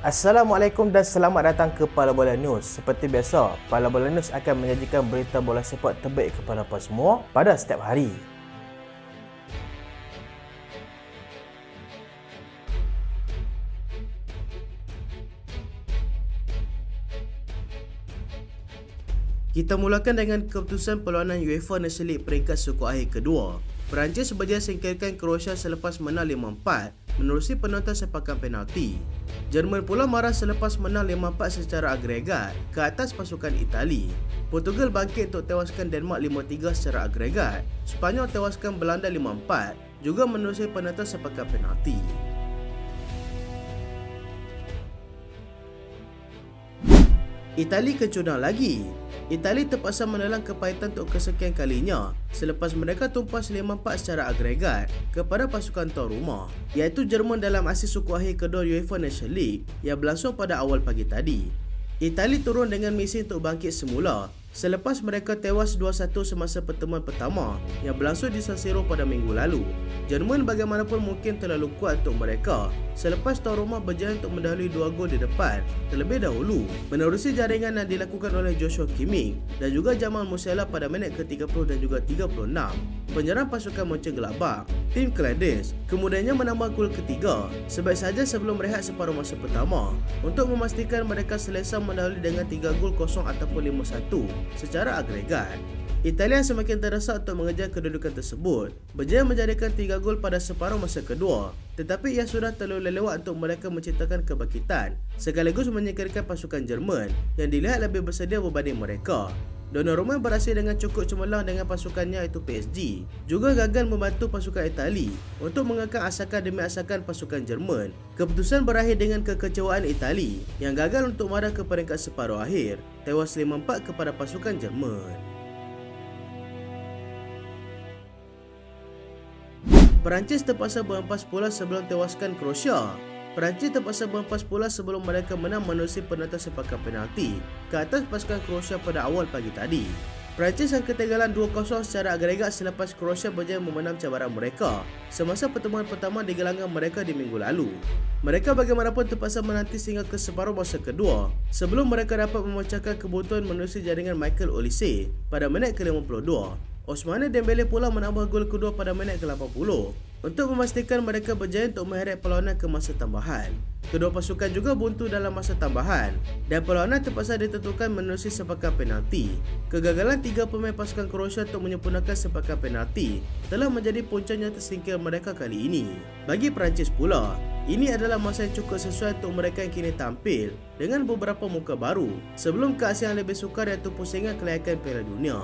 Assalamualaikum dan selamat datang ke Pala Bola News. Seperti biasa, Pala Bola News akan menyajikan berita bola sepak terbaik kepada anda semua pada setiap hari. Kita mulakan dengan keputusan perlawanan UEFA Nations League peringkat suku akhir kedua. Perancis berjaya singkirkan Croatia selepas menang 5-4 menerusi penonton sepakan penalti. Jerman pula marah selepas menang 5-4 secara agregat ke atas pasukan Itali. Portugal bangkit untuk tewaskan Denmark 5-3 secara agregat. Sepanyol tewaskan Belanda 5-4 juga menerusi penonton sepakan penalti. Itali kecundang lagi. Itali terpaksa menelan kepahitan untuk kesekian kalinya selepas mereka tumpas 5-4 secara agregat kepada pasukan tuan rumah, iaitu Jerman dalam aksi suku akhir kedua UEFA Nations League yang berlangsung pada awal pagi tadi. Itali turun dengan misi untuk bangkit semula selepas mereka tewas 2-1 semasa pertemuan pertama yang berlangsung di San Siro pada minggu lalu. Jerman bagaimanapun mungkin terlalu kuat untuk mereka selepas tuan rumah berjaya untuk mendahului 2 gol di depan terlebih dahulu menerusi jaringan yang dilakukan oleh Joshua Kimmich dan juga Jamal Musiala pada minit ke-30 dan juga 36. Penyerang pasukan Mönchengladbach, Tim Claydes, kemudiannya menambah gol ketiga sebaik saja sebelum rehat separuh masa pertama untuk memastikan mereka selesa mendahului dengan 3 gol kosong ataupun 5-1 secara agregat. Italia semakin terdesak untuk mengejar kedudukan tersebut, berjaya menjadikan 3 gol pada separuh masa kedua, tetapi ia sudah terlalu lewat untuk mereka menciptakan kebangkitan sekaligus menyingkirkan pasukan Jerman yang dilihat lebih bersedia berbanding mereka. Donnarumma berhasil dengan cukup cemerlang dengan pasukannya iaitu PSG, juga gagal membantu pasukan Itali untuk mengekang asakan demi asakan pasukan Jerman. Keputusan berakhir dengan kekecewaan Itali yang gagal untuk marah ke peringkat separuh akhir, tewas 5-4 kepada pasukan Jerman. Perancis terpaksa berempas pula sebelum tewaskan Croatia. Perancis terpaksa berempas pula sebelum mereka menang menerusi penonton sepakan penalti ke atas pasukan Croatia pada awal pagi tadi. Perancis yang ketinggalan 2-0 secara agregat selepas Croatia berjaya memenang cabaran mereka semasa pertemuan pertama di gelanggang mereka di minggu lalu. Mereka bagaimanapun terpaksa menanti sehingga ke separuh masa kedua sebelum mereka dapat memecahkan kebuntuan menerusi jaringan Michael Olise pada minit ke-52. Ousmane Dembele pula menambah gol kedua pada minit ke-80 untuk memastikan mereka berjaya untuk mengheret perlawanan ke masa tambahan. Kedua pasukan juga buntu dalam masa tambahan dan perlawanan terpaksa ditentukan menerusi sepakan penalti. Kegagalan 3 pemain pasukan Croatia untuk menyempurnakan sepakan penalti telah menjadi puncanya tersingkir mereka kali ini. Bagi Perancis pula, ini adalah masa yang cukup sesuai untuk mereka yang kini tampil dengan beberapa muka baru sebelum ke aksi yang lebih sukar iaitu pusingan kelayakan Piala Dunia.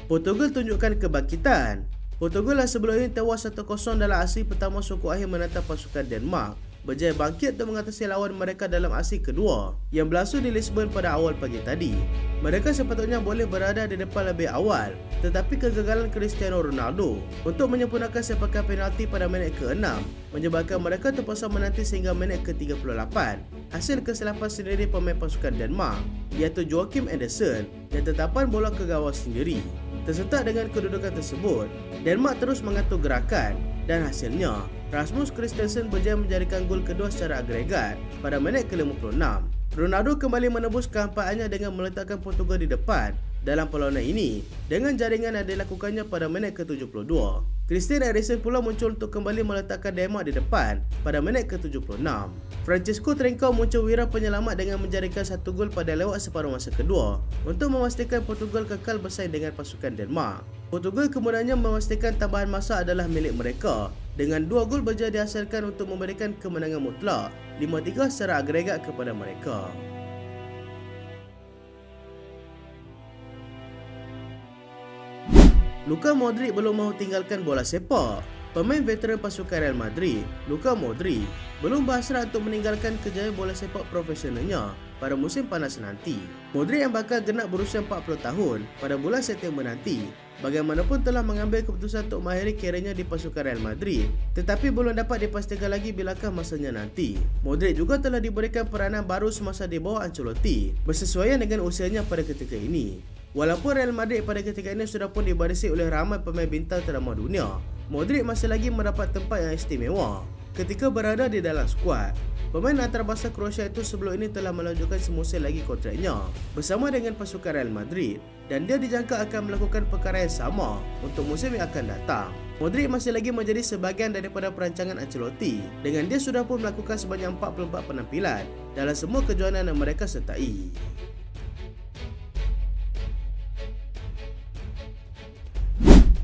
Portugal tunjukkan kebangkitan. Portugal yang sebelum ini tewas 1-0 dalam aksi pertama suku akhir menentang pasukan Denmark, berjaya bangkit untuk mengatasi lawan mereka dalam aksi kedua yang berlangsung di Lisbon pada awal pagi tadi. Mereka sepatutnya boleh berada di depan lebih awal, tetapi kegagalan Cristiano Ronaldo untuk menyempurnakan sepakan penalti pada minit ke-6 menyebabkan mereka terpaksa menanti sehingga minit ke-38 hasil kesilapan sendiri pemain pasukan Denmark iaitu Joachim Andersen yang tetapan bola ke gawang sendiri. Tersentak dengan kedudukan tersebut, Denmark terus mengatur gerakan dan hasilnya Rasmus Christensen berjaya menjadikan gol kedua secara agregat pada minit ke-56. Ronaldo kembali menebus kehampaannya dengan meletakkan Portugal di depan dalam perlawanan ini dengan jaringan yang dilakukannya pada minit ke-72. Christian Eriksen pula muncul untuk kembali meletakkan Denmark di depan pada minit ke-76. Francesco Trincao muncul wira penyelamat dengan menjaringkan 1 gol pada lewat separuh masa kedua untuk memastikan Portugal kekal bersaing dengan pasukan Denmark. Portugal kemudiannya memastikan tambahan masa adalah milik mereka dengan 2 gol berjaya dihasilkan untuk memberikan kemenangan mutlak 5-3 secara agregat kepada mereka. Luka Modric belum mahu tinggalkan bola sepak. Pemain veteran pasukan Real Madrid, Luka Modric, belum berhasrat untuk meninggalkan kejayaan bola sepak profesionalnya pada musim panas nanti. Modric yang bakal genap berusia 40 tahun pada bulan September nanti, bagaimanapun telah mengambil keputusan untuk mengakhiri karirnya di pasukan Real Madrid, tetapi belum dapat dipastikan lagi bilakah masanya nanti. Modric juga telah diberikan peranan baru semasa di bawah Ancelotti, bersesuaian dengan usianya pada ketika ini. Walaupun Real Madrid pada ketika ini sudah pun dibarisi oleh ramai pemain bintang ternama dunia, Modric masih lagi mendapat tempat yang istimewa ketika berada di dalam skuad. Pemain antarabangsa Croatia itu sebelum ini telah melanjutkan semusim lagi kontraknya bersama dengan pasukan Real Madrid dan dia dijangka akan melakukan perkara yang sama untuk musim yang akan datang. Modric masih lagi menjadi sebahagian daripada perancangan Ancelotti dengan dia sudah pun melakukan sebanyak 44 penampilan dalam semua kejohanan yang mereka sertai.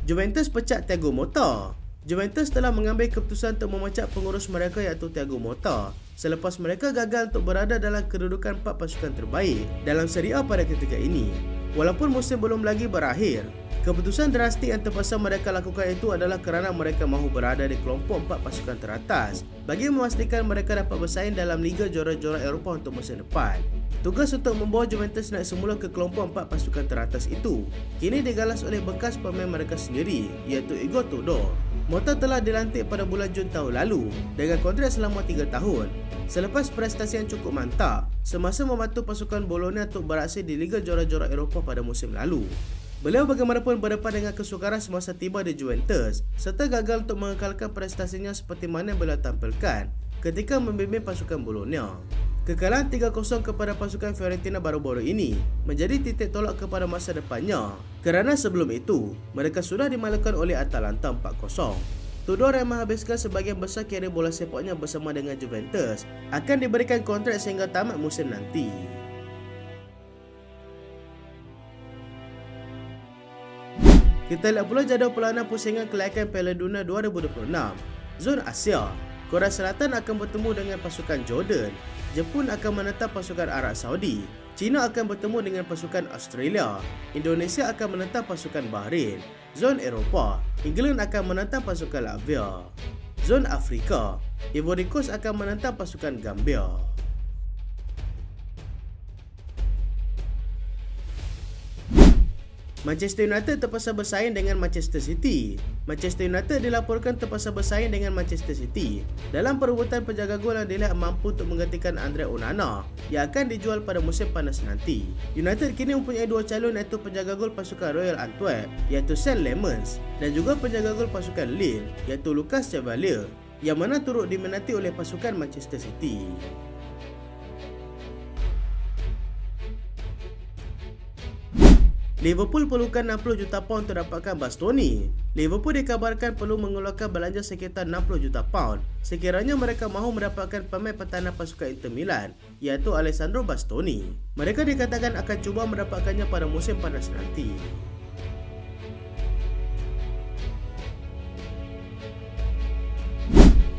Juventus pecat Thiago Motta. Juventus telah mengambil keputusan untuk memecat pengurus mereka iaitu Thiago Motta selepas mereka gagal untuk berada dalam kedudukan 4 pasukan terbaik dalam Serie A pada ketika ini. Walaupun musim belum lagi berakhir, keputusan drastik yang terpaksa mereka lakukan itu adalah kerana mereka mahu berada di kelompok 4 pasukan teratas bagi memastikan mereka dapat bersaing dalam Liga Juara-Juara Eropah untuk musim depan. Tugas untuk membawa Juventus naik semula ke kelompok 4 pasukan teratas itu kini digalas oleh bekas pemain mereka sendiri iaitu Igor Tudor. Motta telah dilantik pada bulan Jun tahun lalu dengan kontrak selama 3 tahun selepas prestasi yang cukup mantap semasa membantu pasukan Bologna untuk beraksi di Liga Juara-Juara Eropah pada musim lalu. Beliau bagaimanapun berdepan dengan kesukaran semasa tiba di Juventus serta gagal untuk mengekalkan prestasinya seperti mana yang beliau tampilkan ketika membimbing pasukan Bologna. Kekalahan 3-0 kepada pasukan Fiorentina baru-baru ini menjadi titik tolak kepada masa depannya kerana sebelum itu mereka sudah dimalahkan oleh Atalanta 4-0. Tudor yang menghabiskan sebahagian besar karier bola sepaknya bersama dengan Juventus akan diberikan kontrak sehingga tamat musim nanti. Kita lihat pula jadual peranan pusingan kelayakan Piala Dunia 2026. Zon Asia, Korea Selatan akan bertemu dengan pasukan Jordan, Jepun akan menentang pasukan Arab Saudi, China akan bertemu dengan pasukan Australia, Indonesia akan menentang pasukan Bahrain, Zon Eropah, England akan menentang pasukan Latvia, Zon Afrika, Ivory Coast akan menentang pasukan Gambia. Manchester United terpaksa bersaing dengan Manchester City. Manchester United dilaporkan terpaksa bersaing dengan Manchester City dalam perebutan penjaga gol yang dilihat mampu untuk menggantikan Andre Onana yang akan dijual pada musim panas nanti. United kini mempunyai 2 calon iaitu penjaga gol pasukan Royal Antwerp iaitu Sean Lemans dan juga penjaga gol pasukan Lille iaitu Lucas Chevalier yang mana turut diminati oleh pasukan Manchester City. Liverpool perlukan 60 juta pound untuk dapatkan Bastoni. Liverpool dikabarkan perlu mengeluarkan belanja sekitar 60 juta pound sekiranya mereka mahu mendapatkan pemain pertahanan pasukan Inter Milan iaitu Alessandro Bastoni. Mereka dikatakan akan cuba mendapatkannya pada musim panas nanti.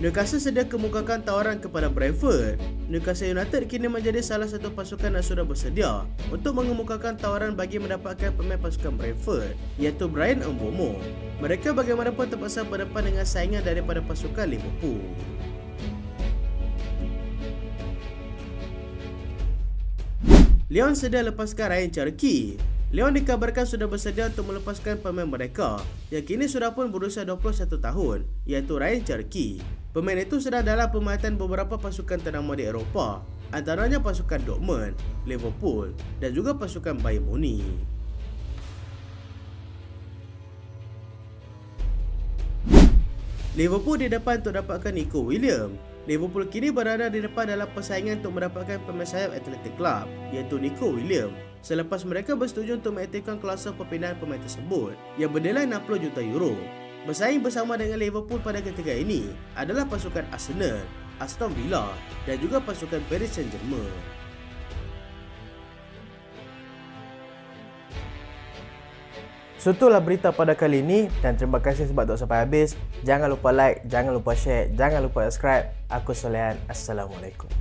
Newcastle sedia kemukakan tawaran kepada Brentford. Newcastle United kini menjadi salah satu pasukan yang sudah bersedia untuk mengemukakan tawaran bagi mendapatkan pemain pasukan Brentford iaitu Bryan Mbeumo. Mereka bagaimanapun terpaksa berdepan dengan saingan daripada pasukan Liverpool. Lyon sedia lepaskan Ryan Cherki. Lyon dikabarkan sudah bersedia untuk melepaskan pemain mereka yang kini sudah pun berusia 21 tahun iaitu Ryan Cherki. Pemain itu sedang dalam permainan beberapa pasukan ternama di Eropah, antaranya pasukan Dortmund, Liverpool dan juga pasukan Bayern Munich. Liverpool di depan untuk dapatkan Nico Williams. Liverpool kini berada di depan dalam persaingan untuk mendapatkan pemain sayap Athletic Club iaitu Nico Williams selepas mereka bersetuju untuk mengaktifkan klausul perpindahan pemain tersebut yang bernilai 60 juta euro. Bersaing bersama dengan Liverpool pada ketika ini adalah pasukan Arsenal, Aston Villa dan juga pasukan Paris Saint-Germain. So itulah berita pada kali ini dan terima kasih sebab tonton sampai habis. Jangan lupa like, jangan lupa share, jangan lupa subscribe. Aku Solehan. Assalamualaikum.